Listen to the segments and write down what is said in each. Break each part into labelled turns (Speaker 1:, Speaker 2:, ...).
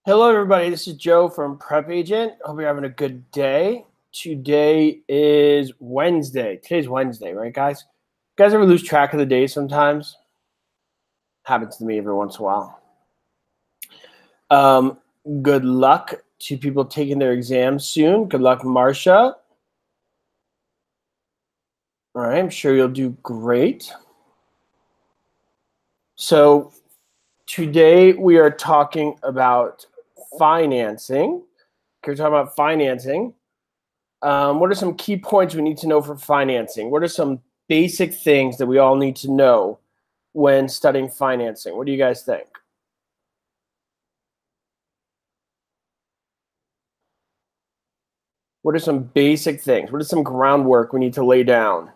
Speaker 1: Hello, everybody. This is Joe from PrepAgent. Hope you're having a good day. Today is Wednesday. Today's Wednesday, right, guys? You guys ever lose track of the day sometimes? Happens to me every once in a while. Good luck to people taking their exams soon. Good luck, Marcia. All right, I'm sure you'll do great. So today we are talking about financing. We're talking about financing. What are some key points we need to know for financing? What are some basic things that we all need to know when studying financing? What do you guys think? What are some basic things? What is some groundwork we need to lay down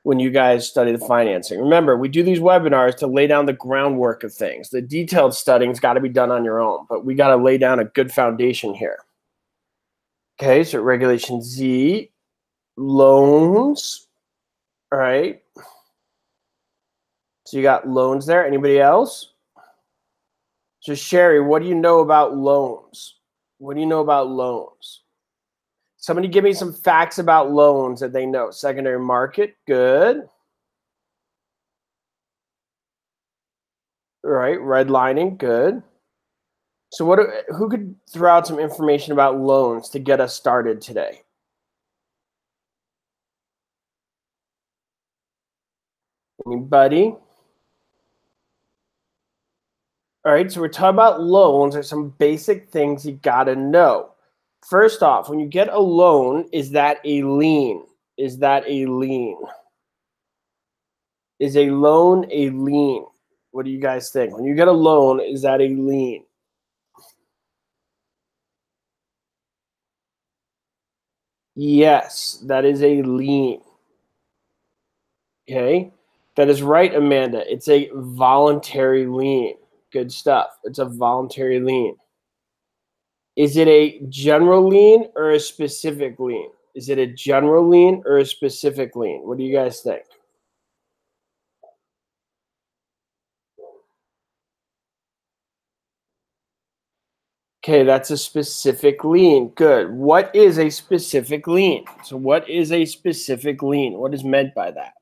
Speaker 1: when you guys study the financing? Remember, we do these webinars to lay down the groundwork of things. The detailed studying's got to be done on your own, but we got to lay down a good foundation here. Okay, so Regulation Z, loans. All right. So you got loans there. Anybody else? So Sherry, what do you know about loans? What do you know about loans? Somebody give me some facts about loans that they know. Secondary market, good. All right, redlining, good. So who could throw out some information about loans to get us started today? Anybody? All right, so we're talking about loans. There's some basic things you gotta know. First off, when you get a loan, is that a lien? Is that a lien? Is a loan a lien? What do you guys think? When you get a loan, is that a lien? Yes, that is a lien. Okay, that is right, Amanda. It's a voluntary lien. Good stuff. It's a voluntary lien. Is it a general lien or a specific lien? Is it a general lien or a specific lien? What do you guys think? Okay, that's a specific lien. Good. What is a specific lien? So what is a specific lien? What is meant by that?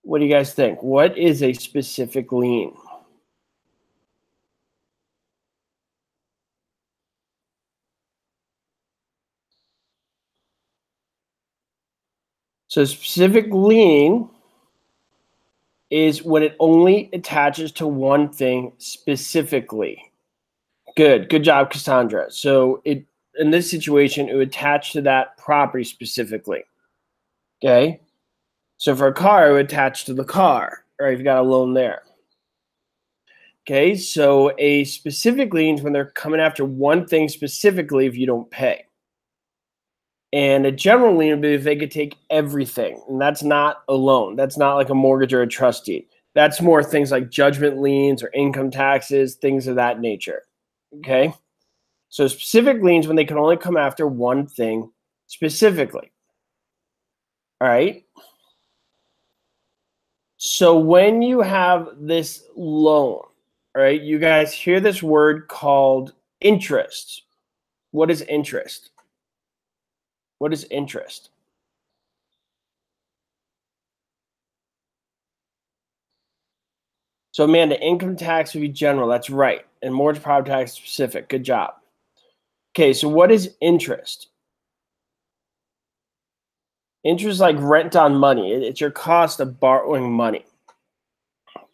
Speaker 1: What do you guys think? What is a specific lien? So specific lien is when it only attaches to one thing specifically. Good job, Cassandra. So in this situation, it would attach to that property specifically. Okay. So for a car, it would attach to the car, or if you got a loan there. Okay, so a specific lien is when they're coming after one thing specifically if you don't pay. And a general lien would be if they could take everything, and that's not a loan. That's not like a mortgage or a trust deed. That's more things like judgment liens or income taxes, things of that nature. Okay, so specific liens when they can only come after one thing specifically. All right. So when you have this loan, all right, you guys hear this word called interest. What is interest? What is interest? So Amanda, income tax would be general. That's right. And mortgage property tax specific. Good job. Okay, so what is interest? Interest is like rent on money. It's your cost of borrowing money.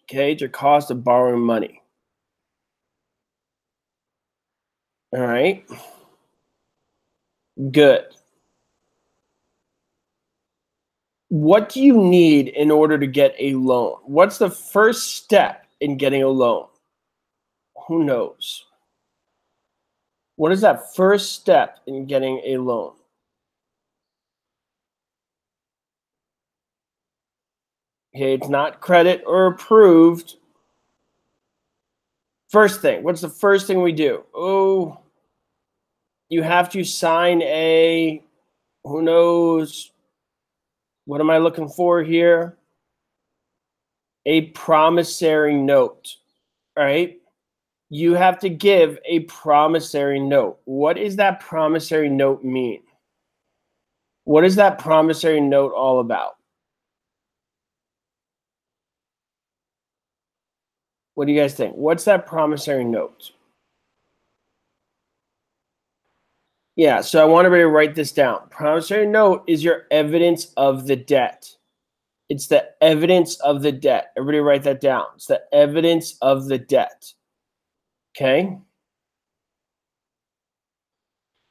Speaker 1: Okay, it's your cost of borrowing money. All right. Good. What do you need in order to get a loan? What's the first step in getting a loan? Who knows? What is that first step in getting a loan? Okay, it's not credit or approved. First thing, what's the first thing we do? Oh, you have to sign a, who knows, what am I looking for here? A promissory note. All right. You have to give a promissory note. What does that promissory note mean? What is that promissory note all about? What do you guys think? What's that promissory note? Yeah, so I want everybody to write this down. Promissory note is your evidence of the debt. It's the evidence of the debt. Everybody write that down. It's the evidence of the debt. Okay?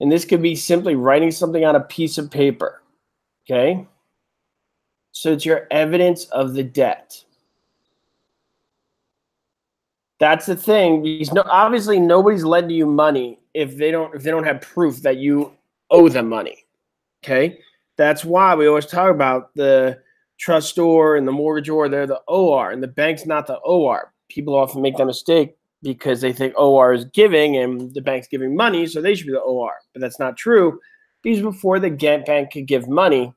Speaker 1: And this could be simply writing something on a piece of paper. Okay? So it's your evidence of the debt. That's the thing. Because obviously nobody's lending you money if they don't have proof that you owe them money. Okay? That's why we always talk about the trustor and the mortgagor. They're the OR, and the bank's not the OR. People often make that mistake because they think OR is giving and the bank's giving money, so they should be the OR. But that's not true, because before the bank could give money,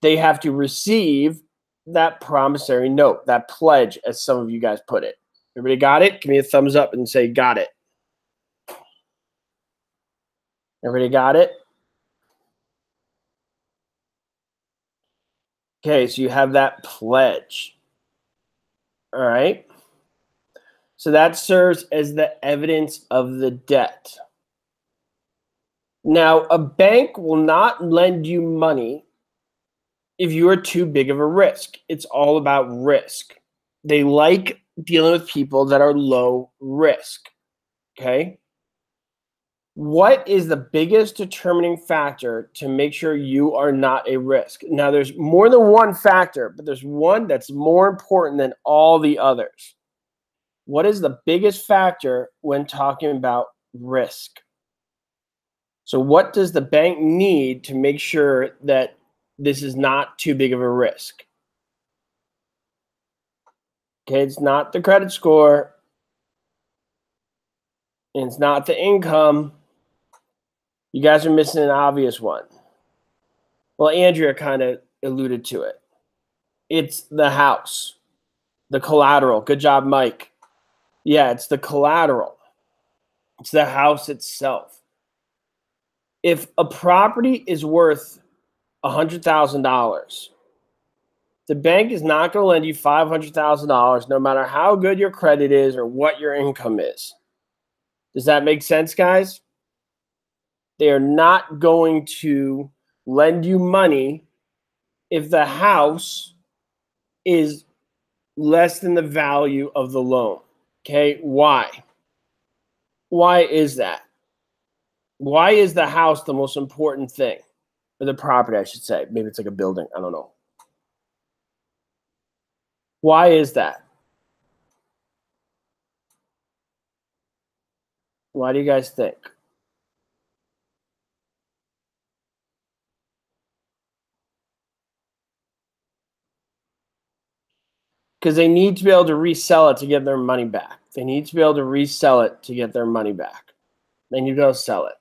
Speaker 1: they have to receive that promissory note, that pledge, as some of you guys put it. Everybody got it? Give me a thumbs up and say got it. Everybody got it? Okay, so you have that pledge. All right. So that serves as the evidence of the debt. Now, a bank will not lend you money if you are too big of a risk. It's all about risk. They like dealing with people that are low risk. Okay? What is the biggest determining factor to make sure you are not a risk? Now, there's more than one factor, but there's one that's more important than all the others. What is the biggest factor when talking about risk? So what does the bank need to make sure that this is not too big of a risk? Okay, it's not the credit score. And it's not the income. You guys are missing an obvious one. Well, Andrea kind of alluded to it. It's the house, the collateral. Good job, Mike. Yeah, it's the collateral. It's the house itself. If a property is worth $100,000, the bank is not going to lend you $500,000 no matter how good your credit is or what your income is. Does that make sense, guys? They are not going to lend you money if the house is less than the value of the loan. Okay, why? Why is that? Why is the house the most important thing? Or the property, I should say. Maybe it's like a building. I don't know. Why is that? Why do you guys think? Because they need to be able to resell it to get their money back. They need to be able to resell it to get their money back. They need to go sell it.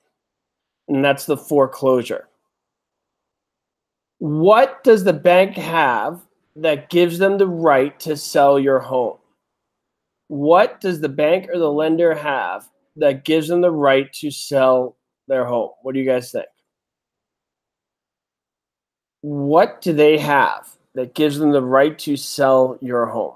Speaker 1: And that's the foreclosure. What does the bank have that gives them the right to sell your home? What does the bank or the lender have that gives them the right to sell their home? What do you guys think? What do they have that gives them the right to sell your home?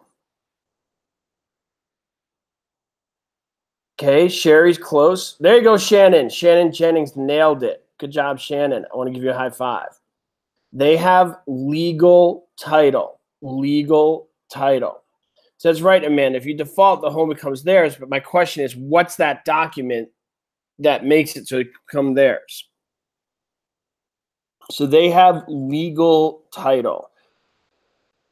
Speaker 1: Okay, Sherry's close. There you go, Shannon. Shannon Jennings nailed it. Good job, Shannon. I want to give you a high five. They have legal title. Legal title. So that's right, Amanda. If you default, the home becomes theirs. But my question is, what's that document that makes it so it become theirs? So they have legal title.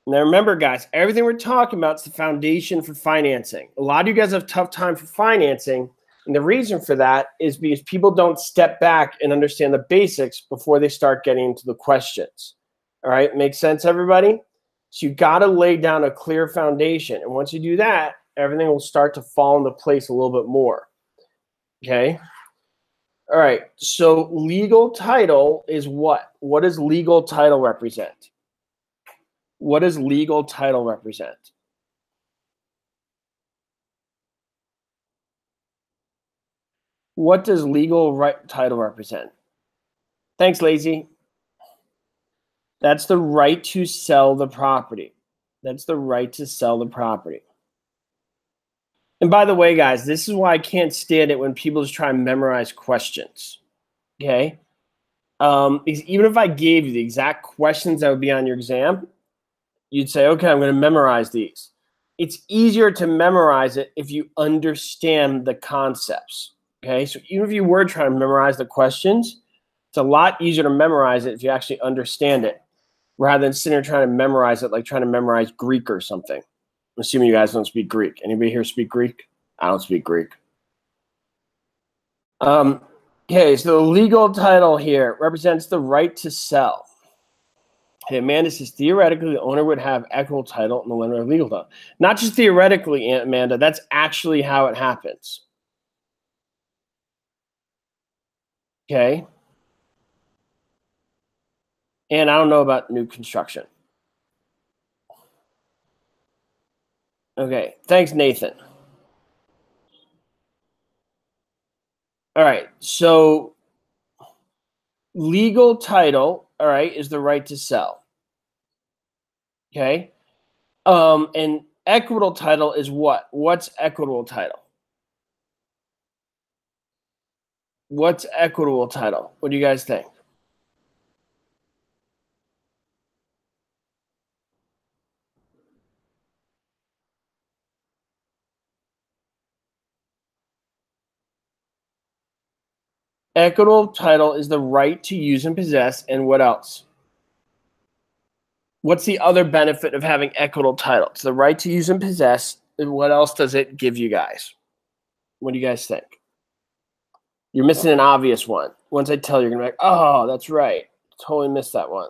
Speaker 1: Now remember, guys, everything we're talking about is the foundation for financing. A lot of you guys have a tough time for financing. And the reason for that is because people don't step back and understand the basics before they start getting into the questions. All right, makes sense, everybody? So you got to lay down a clear foundation. And once you do that, everything will start to fall into place a little bit more. Okay? All right, so legal title is what? What does legal title represent? What does legal title represent? What does legal right title represent? Thanks, Lazy. That's the right to sell the property. That's the right to sell the property. And by the way, guys, this is why I can't stand it when people just try and memorize questions. Okay? Because even if I gave you the exact questions that would be on your exam, you'd say, okay, I'm going to memorize these. It's easier to memorize it if you understand the concepts. Okay? So even if you were trying to memorize the questions, it's a lot easier to memorize it if you actually understand it, rather than sitting there trying to memorize it like trying to memorize Greek or something. I'm assuming you guys don't speak Greek. Anybody here speak Greek? I don't speak Greek. Okay, so the legal title here represents the right to sell. Hey, Amanda says, theoretically, the owner would have equitable title and the lender have legal title. Not just theoretically, Amanda, that's actually how it happens. Okay? And I don't know about new construction. Okay, thanks, Nathan. All right, so legal title, all right, is the right to sell. Okay? And equitable title is what? What's equitable title? What's equitable title? What do you guys think? Equitable title is the right to use and possess, and what else? What's the other benefit of having equitable title? It's the right to use and possess, and what else does it give you guys? What do you guys think? You're missing an obvious one. Once I tell you, you're going to be like, oh, that's right. Totally missed that one.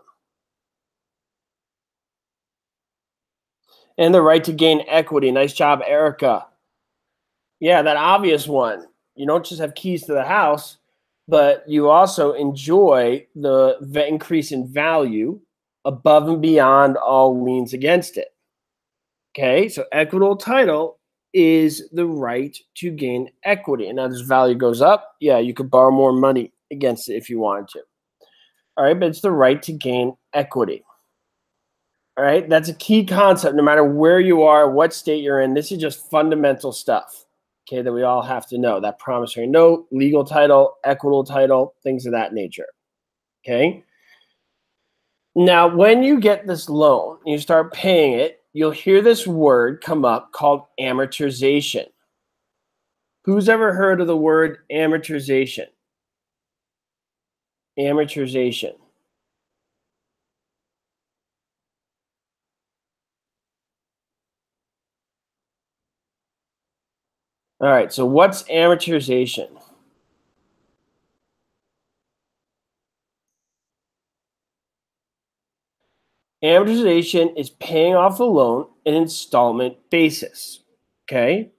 Speaker 1: And the right to gain equity. Nice job, Erica. Yeah, that obvious one. You don't just have keys to the house, but you also enjoy the increase in value above and beyond all liens against it. Okay, so equitable title is the right to gain equity. And as value goes up, yeah, you could borrow more money against it if you wanted to. All right, but it's the right to gain equity. All right, that's a key concept no matter where you are, what state you're in. This is just fundamental stuff, okay, that we all have to know. That promissory note, legal title, equitable title, things of that nature, okay? Now, when you get this loan and you start paying it, you'll hear this word come up called amortization. Who's ever heard of the word amortization? Amortization. All right, so what's amortization? Amortization is paying off the loan in an installment basis, okay?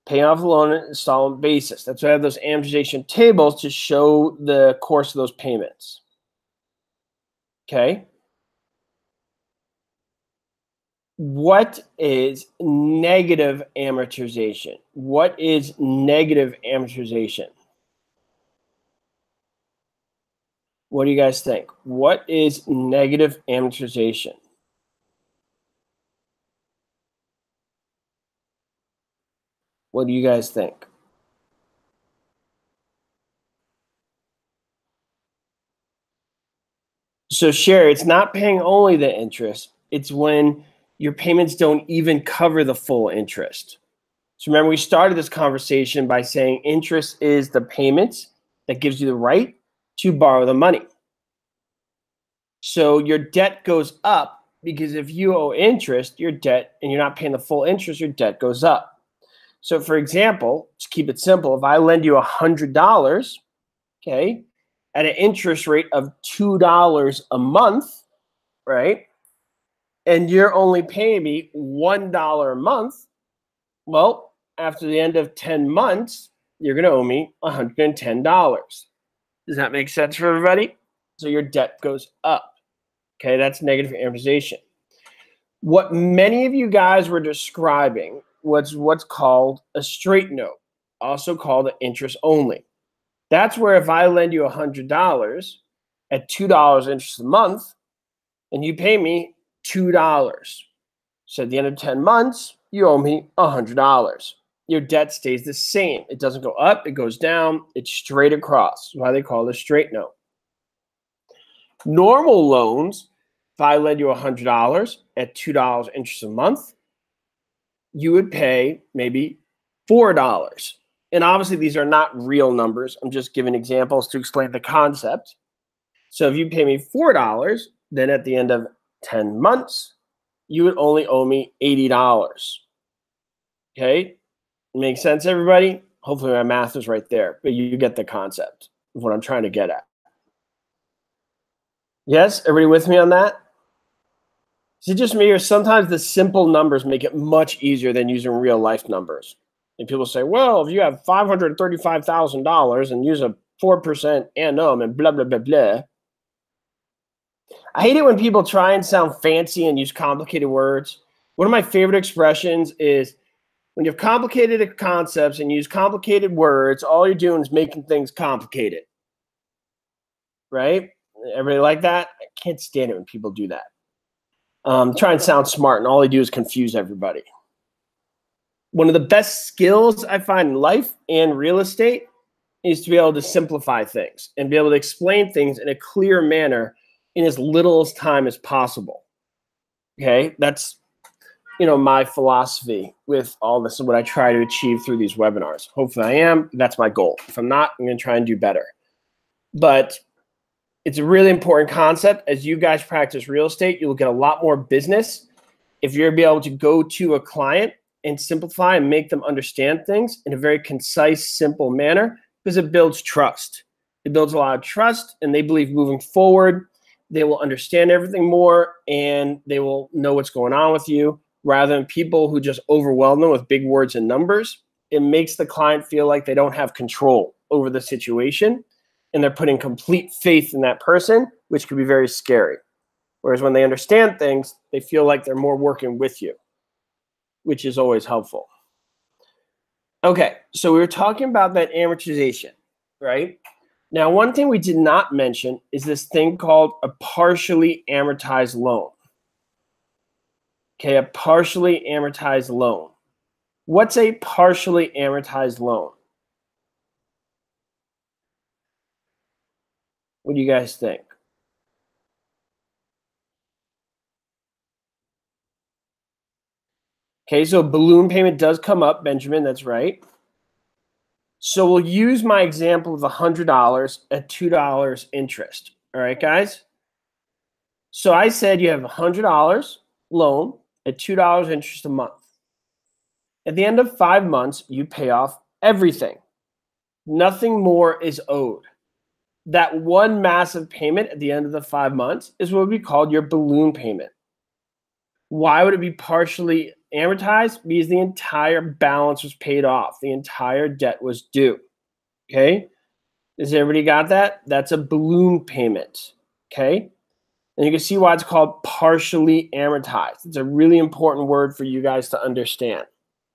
Speaker 1: Paying off the loan on an installment basis. That's why I have those amortization tables to show the course of those payments, okay? What is negative amortization? What is negative amortization? What do you guys think? What is negative amortization? What do you guys think? So, Sherry, it's not paying only the interest. It's when your payments don't even cover the full interest. So remember, we started this conversation by saying interest is the payment that gives you the right to borrow the money. So your debt goes up because if you owe interest, your debt, and you're not paying the full interest, your debt goes up. So for example, to keep it simple, if I lend you $100, okay, at an interest rate of $2 a month, right, and you're only paying me $1 a month, well, after the end of 10 months, you're going to owe me $110. Does that make sense for everybody? So your debt goes up. Okay, that's negative amortization. What many of you guys were describing was what's called a straight note, also called an interest only. That's where if I lend you $100 at $2 interest a month, and you pay me $2. So at the end of 10 months, you owe me $100. Your debt stays the same. It doesn't go up, it goes down, it's straight across. That's why they call it a straight note. Normal loans, if I lend you $100 at $2 interest a month, you would pay maybe $4. And obviously, these are not real numbers. I'm just giving examples to explain the concept. So if you pay me $4, then at the end of 10 months, you would only owe me $80. Okay? Makes sense, everybody? Hopefully my math is right there, but you get the concept of what I'm trying to get at. Yes? Everybody with me on that? Is it just me, or sometimes the simple numbers make it much easier than using real life numbers? And people say, well, if you have $535,000 and use a 4% annum and blah, blah, blah, blah. I hate it when people try and sound fancy and use complicated words. One of my favorite expressions is when you have complicated concepts and use complicated words, all you're doing is making things complicated. Right? Everybody like that? I can't stand it when people do that. Try and sound smart, and all they do is confuse everybody. One of the best skills I find in life and real estate is to be able to simplify things and be able to explain things in a clear manner in as little as time as possible. Okay, that's my philosophy with all this and what I try to achieve through these webinars. Hopefully I am. That's my goal. If I'm not, I'm going to try and do better. But it's a really important concept. As you guys practice real estate, you'll get a lot more business if you're be able to go to a client and simplify and make them understand things in a very concise, simple manner, because it builds trust. It builds a lot of trust, and they believe moving forward, they will understand everything more, and they will know what's going on with you, rather than people who just overwhelm them with big words and numbers. It makes the client feel like they don't have control over the situation, and they're putting complete faith in that person, which could be very scary. Whereas when they understand things, they feel like they're more working with you, which is always helpful. Okay, so we were talking about that amortization, right? Now, one thing we did not mention is this thing called a partially amortized loan. Okay, a partially amortized loan. What's a partially amortized loan? What do you guys think? Okay, so balloon payment does come up, Benjamin, that's right. So we'll use my example of $100 at $2 interest. All right, guys? So I said you have $100 loan at $2 interest a month. At the end of 5 months, you pay off everything. Nothing more is owed. That one massive payment at the end of the 5 months is what would be called your balloon payment. Why would it be partially amortized? Because the entire balance was paid off. The entire debt was due. Okay? Has everybody got that? That's a balloon payment. Okay? And you can see why it's called partially amortized. It's a really important word for you guys to understand.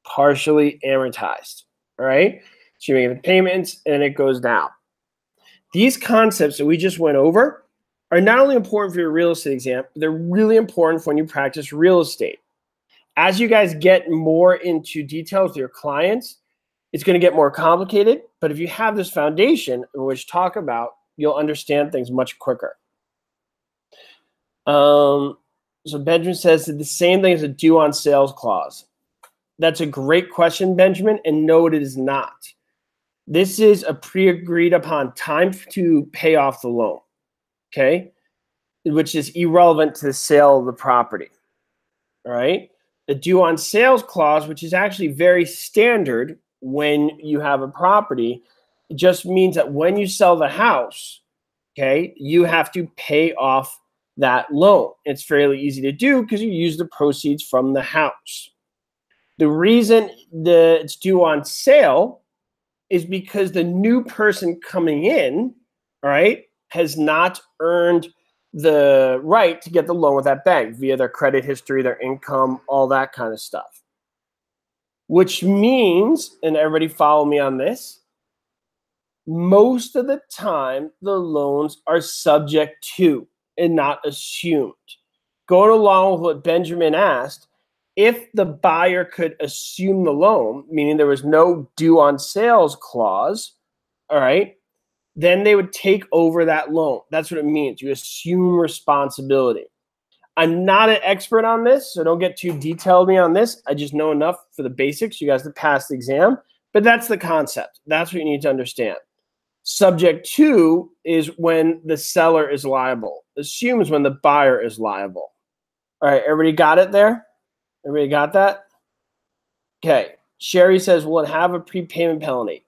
Speaker 1: Partially amortized. All right? So you make the payments and it goes down. These concepts that we just went over are not only important for your real estate exam, but they're really important for when you practice real estate. As you guys get more into details with your clients, it's going to get more complicated. But if you have this foundation in which to talk about, you'll understand things much quicker. So Benjamin says that the same thing as a due on sales clause. That's a great question, Benjamin, and no, it is not. This is a pre-agreed upon time to pay off the loan, okay, which is irrelevant to the sale of the property, all right? The due on sales clause, which is actually very standard when you have a property, it just means that when you sell the house, okay, you have to pay off that loan. It's fairly easy to do because you use the proceeds from the house. The reason that it's due on sale is because the new person coming in, all right, has not earned the right to get the loan with that bank via their credit history, their income, all that kind of stuff. Which means, and everybody follow me on this, most of the time the loans are subject to and not assumed. Going along with what Benjamin asked, if the buyer could assume the loan, meaning there was no due on sales clause, all right, then they would take over that loan. That's what it means. You assume responsibility. I'm not an expert on this, so don't get too detailed me on this. I just know enough for the basics, you guys to pass the exam, but that's the concept. That's what you need to understand. Subject to is when the seller is liable. Assumes when the buyer is liable. All right, everybody got it there? Everybody got that? Okay. Sherry says, will it have a prepayment penalty?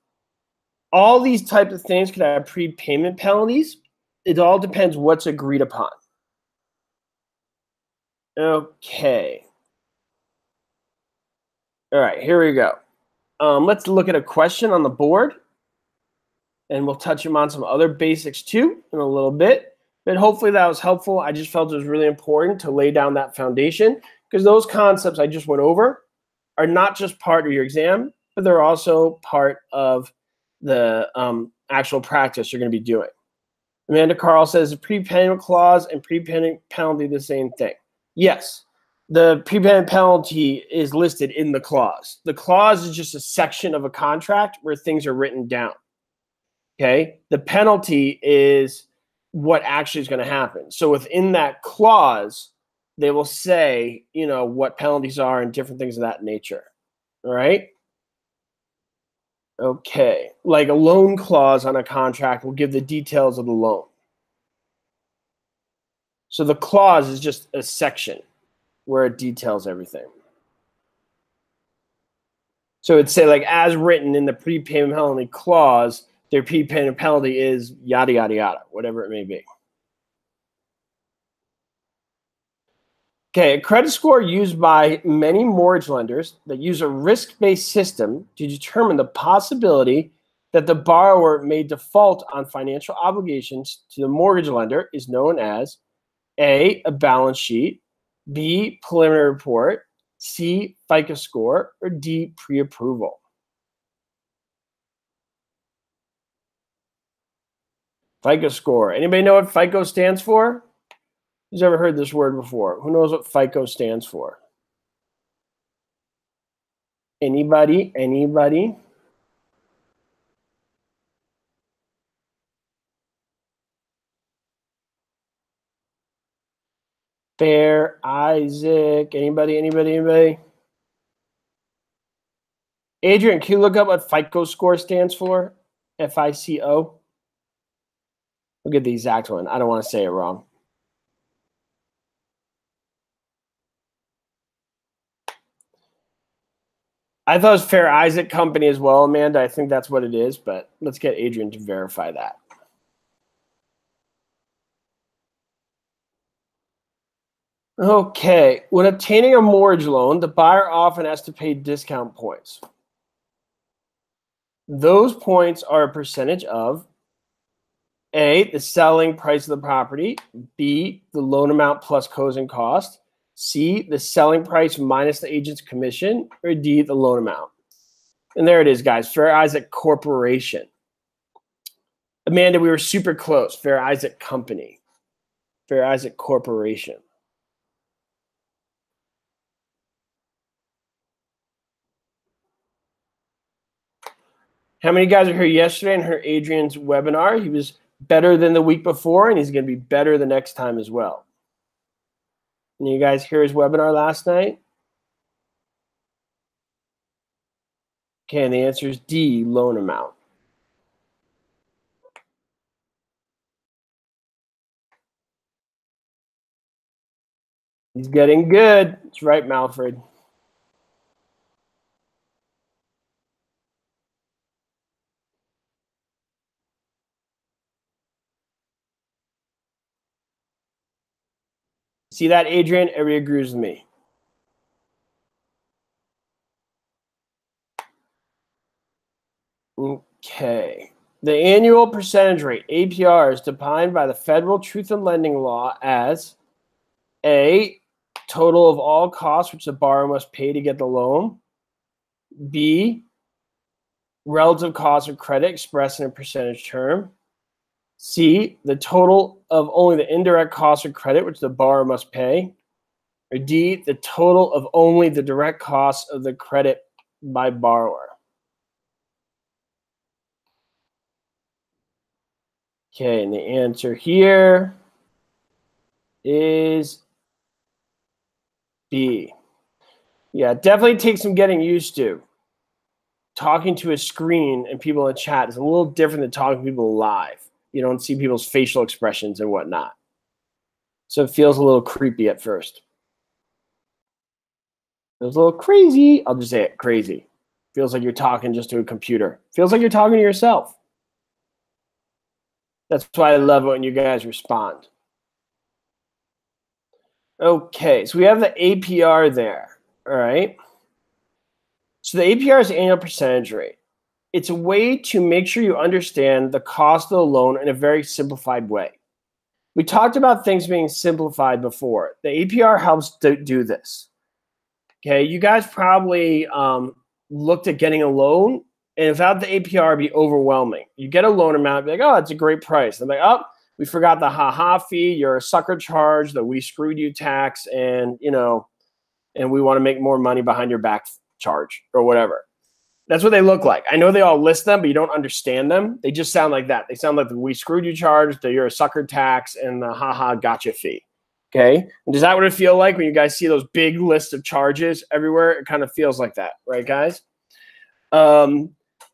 Speaker 1: All these types of things could have prepayment penalties. It all depends what's agreed upon. Okay. All right, here we go. Let's look at a question on the board, and we'll touch on some other basics too in a little bit. But hopefully that was helpful. I just felt it was really important to lay down that foundation because those concepts I just went over are not just part of your exam, but they're also part of the actual practice you're going to be doing. Amanda Carl says, the prepayment clause and prepayment penalty the same thing? Yes. The prepayment penalty is listed in the clause. The clause is just a section of a contract where things are written down. Okay? The penalty is what actually is going to happen. So within that clause, they will say, you know, what penalties are and different things of that nature. All right? Okay. Like a loan clause on a contract will give the details of the loan. So the clause is just a section where it details everything. So it'd say, like, as written in the prepayment penalty clause, their prepayment penalty is yada, yada, yada, whatever it may be. Okay, a credit score used by many mortgage lenders that use a risk-based system to determine the possibility that the borrower may default on financial obligations to the mortgage lender is known as A, a balance sheet, B, preliminary report, C, FICO score, or D, pre-approval. FICO score. Anybody know what FICO stands for? Who's ever heard this word before? Who knows what FICO stands for? Anybody? Anybody? Fair, Isaac, anybody, anybody, anybody? Adrian, can you look up what FICO score stands for? FICO? Look at the exact one. I don't want to say it wrong. I thought it was Fair Isaac Company as well, Amanda. I think that's what it is, but let's get Adrian to verify that. Okay. When obtaining a mortgage loan, the buyer often has to pay discount points. Those points are a percentage of A, the selling price of the property, B, the loan amount plus closing cost, C, the selling price minus the agent's commission, or D, the loan amount. And there it is, guys. Fair Isaac Corporation. Amanda, we were super close. Fair Isaac Company. Fair Isaac Corporation. How many guys were here yesterday and heard Adrian's webinar? He was better than the week before, and he's going to be better the next time as well. And you guys hear his webinar last night? Okay, and the answer is D, loan amount. He's getting good. That's right, Malfred. See that, Adrian? Everybody agrees with me. Okay. The annual percentage rate, APR, is defined by the Federal Truth in Lending Law as A, total of all costs which the borrower must pay to get the loan, B, relative cost of credit expressed in a percentage term. C, the total of only the indirect cost of credit which the borrower must pay. Or D, the total of only the direct cost of the credit by borrower. Okay, and the answer here is B. Yeah, definitely takes some getting used to. Talking to a screen and people in the chat is a little different than talking to people live. You don't see people's facial expressions and whatnot. So it feels a little creepy at first. Feels a little crazy. I'll just say it, crazy. Feels like you're talking just to a computer. Feels like you're talking to yourself. That's why I love it when you guys respond. Okay, so we have the APR there, all right? So the APR is the annual percentage rate. It's a way to make sure you understand the cost of the loan in a very simplified way. We talked about things being simplified before. The APR helps do this. Okay, you guys probably looked at getting a loan, and without the APR, it'd be overwhelming. You get a loan amount, be like, oh, it's a great price. I'm like, oh, we forgot the ha-ha fee, you're a sucker charge, the we screwed you tax, and and we want to make more money behind your back charge or whatever. That's what they look like. I know they all list them, but you don't understand them. They just sound like that. They sound like the we screwed you charge, the you're a sucker tax, and the ha-ha gotcha fee. Okay. And is that what it feel like when you guys see those big lists of charges everywhere? It kind of feels like that, right, guys?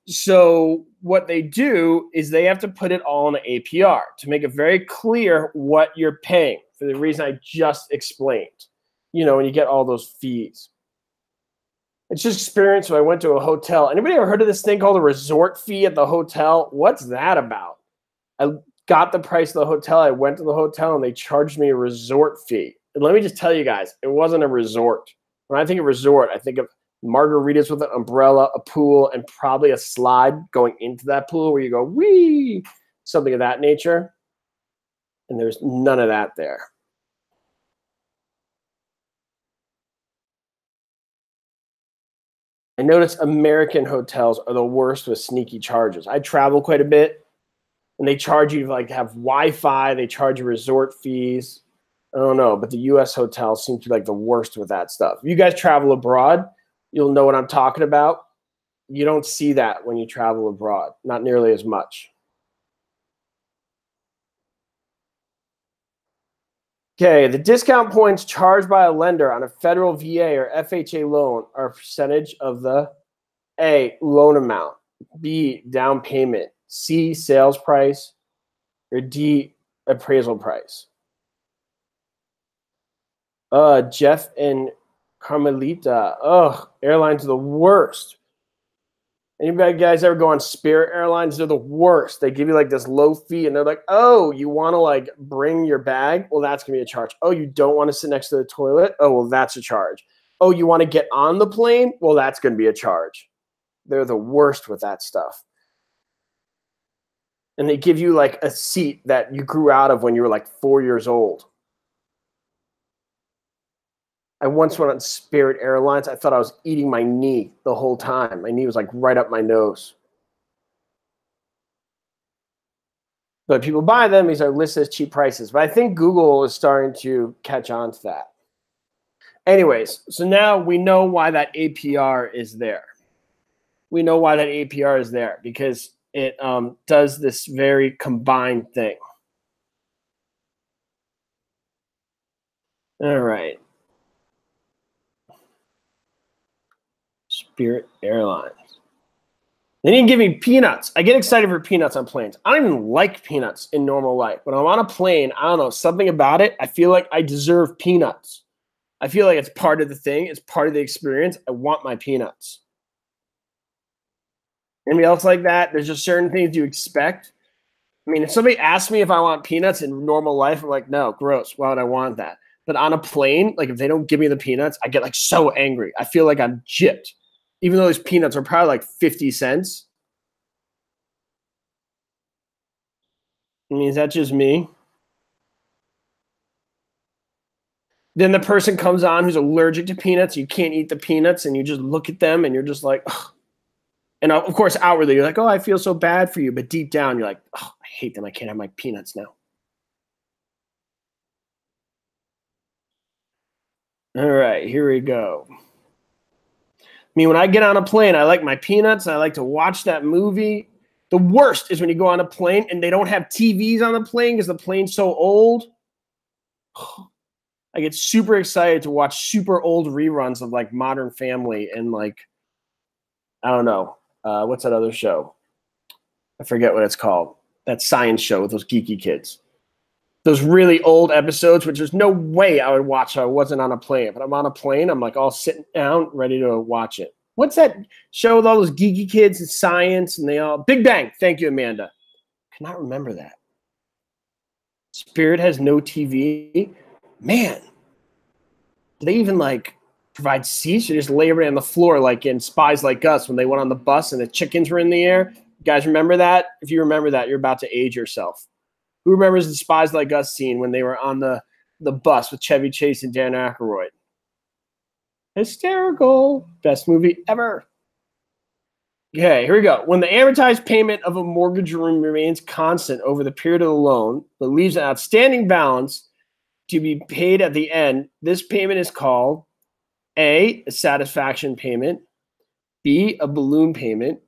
Speaker 1: So what they do is they have to put it all in an APR to make it very clear what you're paying for the reason I just explained. When you get all those fees. It's just experience when I went to a hotel. Anybody ever heard of this thing called a resort fee at the hotel? What's that about? I got the price of the hotel. I went to the hotel and they charged me a resort fee. And let me just tell you guys, it wasn't a resort. When I think of resort, I think of margaritas with an umbrella, a pool, and probably a slide going into that pool where you go, wee, something of that nature. And there's none of that there. I notice American hotels are the worst with sneaky charges. I travel quite a bit, and they charge you to have Wi-Fi. They charge you resort fees. I don't know, but the U.S. hotels seem to be the worst with that stuff. If you guys travel abroad, you'll know what I'm talking about. You don't see that when you travel abroad, not nearly as much. Okay, the discount points charged by a lender on a federal VA or FHA loan are a percentage of the A, loan amount, B, down payment, C, sales price, or D, appraisal price. Jeff and Carmelita. Ugh, airlines are the worst. Anybody guys ever go on Spirit Airlines? They're the worst. They give you this low fee, and they're like, oh, you want to bring your bag? Well, that's going to be a charge. Oh, you don't want to sit next to the toilet? Oh, well, that's a charge. Oh, you want to get on the plane? Well, that's going to be a charge. They're the worst with that stuff. And they give you a seat that you grew out of when you were 4 years old. I once went on Spirit Airlines. I thought I was eating my knee the whole time. My knee was right up my nose. But people buy them. These are listed as cheap prices. But I think Google is starting to catch on to that. Anyways, so now we know why that APR is there. We know why that APR is there because it does this very combined thing. All right. Spirit Airlines. They didn't give me peanuts. I get excited for peanuts on planes. I don't even like peanuts in normal life. When I'm on a plane, I don't know, something about it, I feel like I deserve peanuts. I feel like it's part of the thing. It's part of the experience. I want my peanuts. Anybody else like that? There's just certain things you expect. I mean, if somebody asks me if I want peanuts in normal life, I'm like, no, gross. Why would I want that? But on a plane, if they don't give me the peanuts, I get so angry. I feel like I'm gypped. Even though those peanuts are probably 50 cents. I mean, is that just me? Then the person comes on who's allergic to peanuts. You can't eat the peanuts, and you just look at them, and you're just like, ugh. And of course, outwardly, you're like, oh, I feel so bad for you. But deep down, you're like, oh, I hate them. I can't have my peanuts now. All right, here we go. I mean, when I get on a plane, I like my peanuts. I like to watch that movie. The worst is when you go on a plane and they don't have TVs on the plane because the plane's so old. I get super excited to watch super old reruns of like Modern Family and like, I don't know, what's that other show? I forget what it's called. That science show with those geeky kids. Those really old episodes, which there's no way I would watch if I wasn't on a plane. But I'm on a plane, I'm like all sitting down, ready to watch it. What's that show with all those geeky kids and science and they all Big Bang? Thank you, Amanda. Cannot remember that. Spirit has no TV. Man, do they even like provide seats or just lay everybody on the floor like in Spies Like Us when they went on the bus and the chickens were in the air? You guys remember that? If you remember that, you're about to age yourself. Who remembers the Spies Like Us scene when they were on the bus with Chevy Chase and Dan Aykroyd? Hysterical. Best movie ever. Okay, here we go. When the amortized payment of a mortgage remains constant over the period of the loan, but leaves an outstanding balance to be paid at the end, this payment is called A, a satisfaction payment, B, a balloon payment,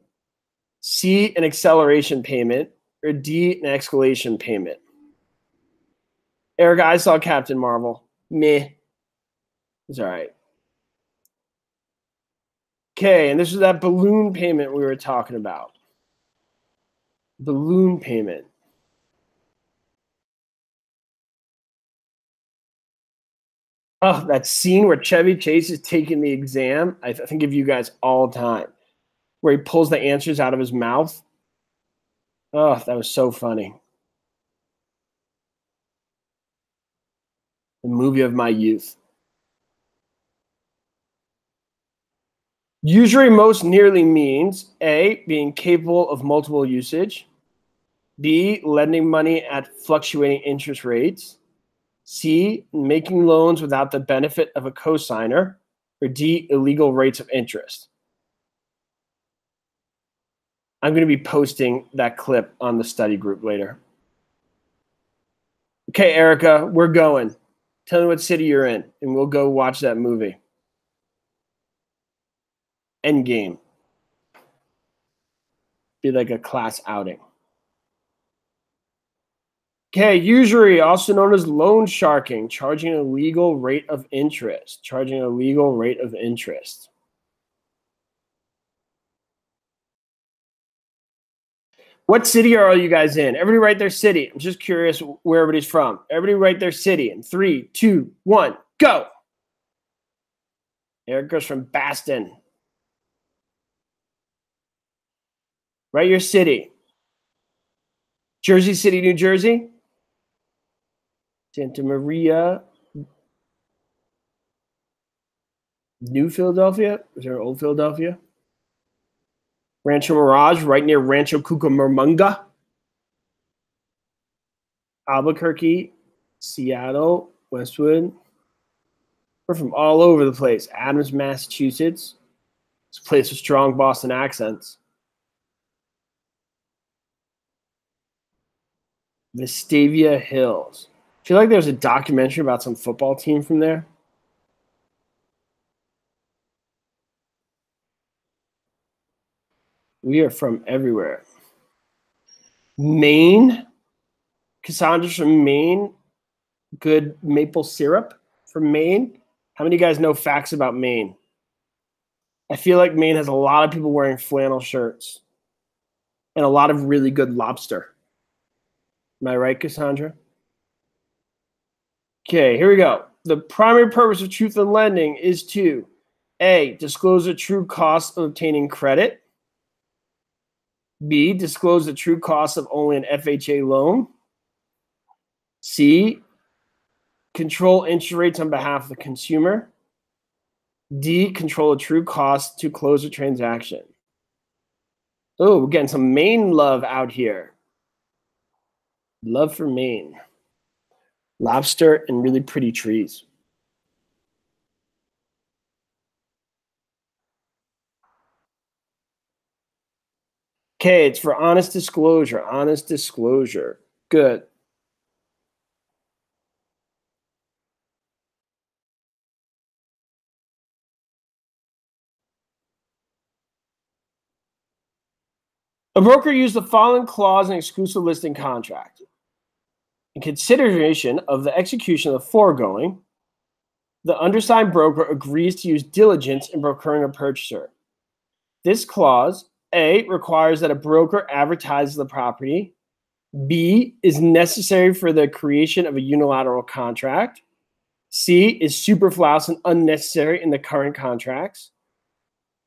Speaker 1: C, an acceleration payment, or D, an escalation payment. Erica, I saw Captain Marvel. Meh. It's all right. Okay, and this is that balloon payment we were talking about. Balloon payment. Oh, that scene where Chevy Chase is taking the exam, I think of you guys all the time, where he pulls the answers out of his mouth. Oh, that was so funny. The movie of my youth. Usually most nearly means A, being capable of multiple usage, B, lending money at fluctuating interest rates, C, making loans without the benefit of a cosigner, or D, illegal rates of interest. I'm going to be posting that clip on the study group later. Okay, Erica, we're going. Tell me what city you're in, and we'll go watch that movie. Endgame. Be like a class outing. Okay, usury, also known as loan sharking, charging a legal rate of interest. Charging a legal rate of interest. What city are all you guys in? Everybody write their city. I'm just curious where everybody's from. Everybody write their city in 3, 2, 1, go. Erica's from Baston. Write your city. Jersey City, New Jersey. Santa Maria. New Philadelphia. Is there Old Philadelphia? Rancho Mirage, right near Rancho Cucamonga. Albuquerque, Seattle, Westwood. We're from all over the place. Adams, Massachusetts. It's a place with strong Boston accents. Vestavia Hills. I feel like there's a documentary about some football team from there. We are from everywhere. Maine. Cassandra's from Maine. Good maple syrup from Maine. How many of you guys know facts about Maine? I feel like Maine has a lot of people wearing flannel shirts and a lot of really good lobster. Am I right, Cassandra? Okay, here we go. The primary purpose of truth in lending is to A, disclose the true cost of obtaining credit. B, disclose the true cost of only an FHA loan. C, control interest rates on behalf of the consumer. D, control the true cost to close a transaction. Oh, we're getting some Maine love out here. Love for Maine. Lobster and really pretty trees. Okay, it's for honest disclosure. Honest disclosure. Good. A broker used the following clause in exclusive listing contract. In consideration of the execution of the foregoing, the undersigned broker agrees to use diligence in procuring a purchaser. This clause, A, requires that a broker advertises the property. B, is necessary for the creation of a unilateral contract. C, is superfluous and unnecessary in the current contracts.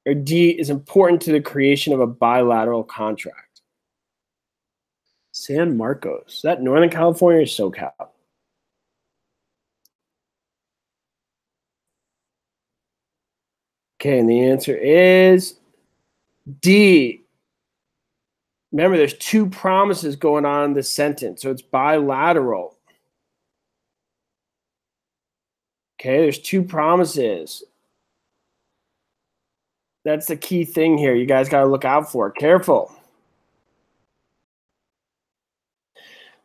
Speaker 1: Or D, is important to the creation of a bilateral contract. San Marcos. Is that Northern California or SoCal? Okay, and the answer is D. Remember, there's two promises going on in this sentence, so it's bilateral. Okay, there's two promises. That's the key thing here. You guys got to look out for. Careful.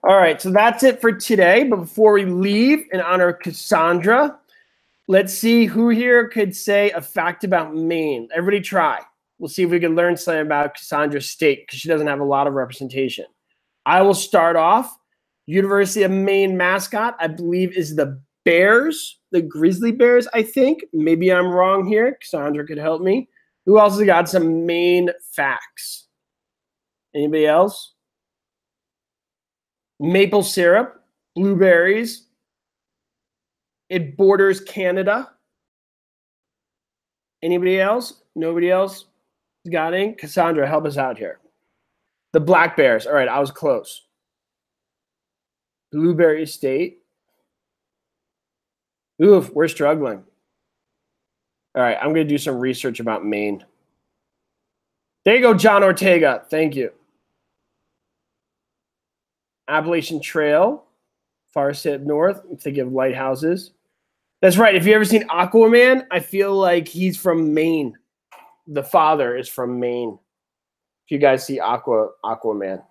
Speaker 1: All right, so that's it for today. But before we leave, in honor of Cassandra, let's see who here could say a fact about Maine. Everybody try. We'll see if we can learn something about Cassandra's state because she doesn't have a lot of representation. I will start off. University of Maine mascot, I believe, is the Bears, the Grizzly Bears, I think. Maybe I'm wrong here. Cassandra could help me. Who else has got some Maine facts? Anybody else? Maple syrup, blueberries. It borders Canada. Anybody else? Nobody else got in? Cassandra, help us out here. The Black Bears. All right, I was close. Blueberry State. Oof, we're struggling. All right, I'm going to do some research about Maine. There you go, John Ortega. Thank you. Appalachian Trail, far step north. I'm thinking of lighthouses. That's right. If you've ever seen Aquaman, I feel like he's from Maine. The father is from Maine. If you guys see Aquaman.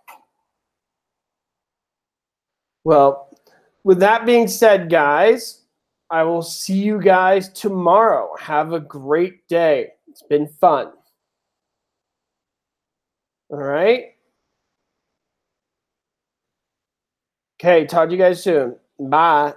Speaker 1: Well, with that being said, guys, I will see you guys tomorrow. Have a great day. It's been fun. All right. Okay, talk to you guys soon. Bye.